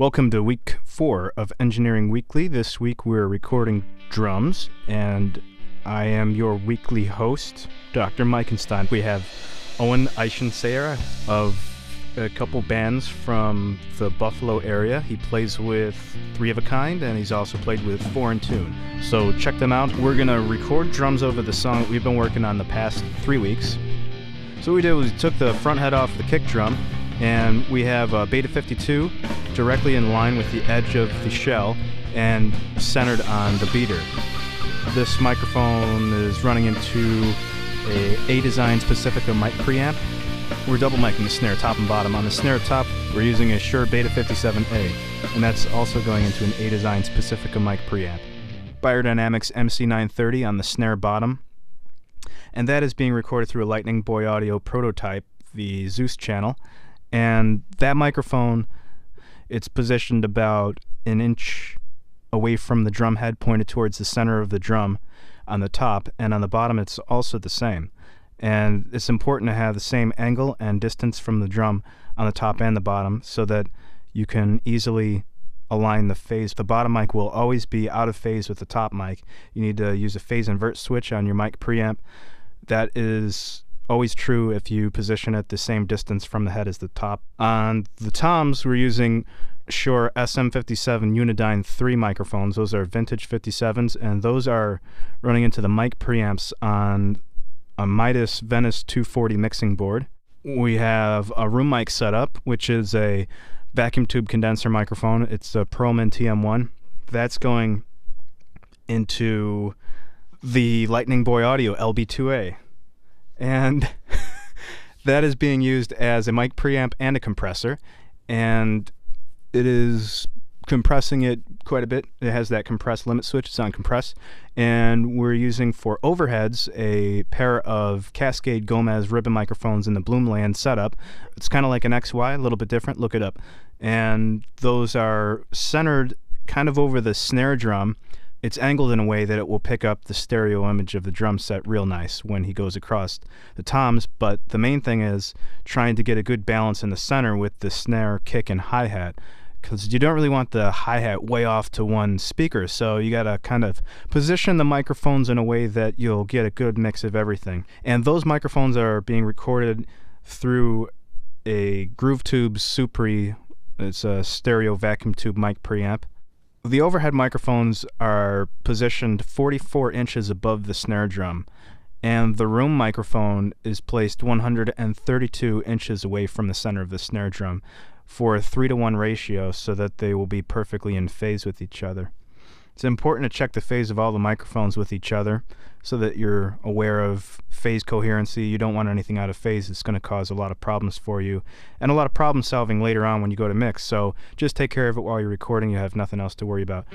Welcome to week 4 of Engineering Weekly. This week we're recording drums, and I am your weekly host, Dr. Meikenstein. We have Owen Eichensehrer of a couple bands from the Buffalo area. He plays with Three of a Kind, and he's also played with Foreign Tune. So check them out. We're going to record drums over the song that we've been working on the past 3 weeks. So what we did was we took the front head off the kick drum, and we have a Beta 52 directly in line with the edge of the shell and centered on the beater. This microphone is running into a Design Pacifica mic preamp. We're double micing the snare top and bottom. On the snare top, we're using a Shure Beta 57A, and that's also going into an Design Pacifica mic preamp. Beyerdynamics MC930 on the snare bottom, and that is being recorded through a Lightning Boy Audio prototype, the Zeus channel. And that microphone, it's positioned about an inch away from the drum head, pointed towards the center of the drum on the top, and on the bottom it's also the same. And it's important to have the same angle and distance from the drum on the top and the bottom so that you can easily align the phase. The bottom mic will always be out of phase with the top mic. You need to use a phase invert switch on your mic preamp. That is always true if you position it the same distance from the head as the top. On the toms, we're using Shure SM57 Unidyne 3 microphones. Those are vintage 57s, and those are running into the mic preamps on a Midas Venice 240 mixing board. We have a room mic setup, which is a vacuum tube condenser microphone. It's a Perlman TM1. That's going into the Lightning Boy Audio LB2A. And that is being used as a mic preamp and a compressor, and it is compressing it quite a bit. It has that compress limit switch. It's on compress, and we're using for overheads a pair of Cascade Gomez ribbon microphones in the Bloomland setup. It's kind of like an XY, a little bit different. Look it up. And those are centered kind of over the snare drum. It's angled in a way that it will pick up the stereo image of the drum set real nice when he goes across the toms, but the main thing is trying to get a good balance in the center with the snare, kick, and hi-hat, because you don't really want the hi-hat way off to one speaker, so you gotta kind of position the microphones in a way that you'll get a good mix of everything. And those microphones are being recorded through a Groovetube Supri. It's a stereo vacuum tube mic preamp. The overhead microphones are positioned 44 inches above the snare drum, and the room microphone is placed 132 inches away from the center of the snare drum for a 3-to-1 ratio so that they will be perfectly in phase with each other. It's important to check the phase of all the microphones with each other so that you're aware of phase coherency. You don't want anything out of phase. It's going to cause a lot of problems for you and a lot of problem solving later on when you go to mix. So just take care of it while you're recording. You have nothing else to worry about.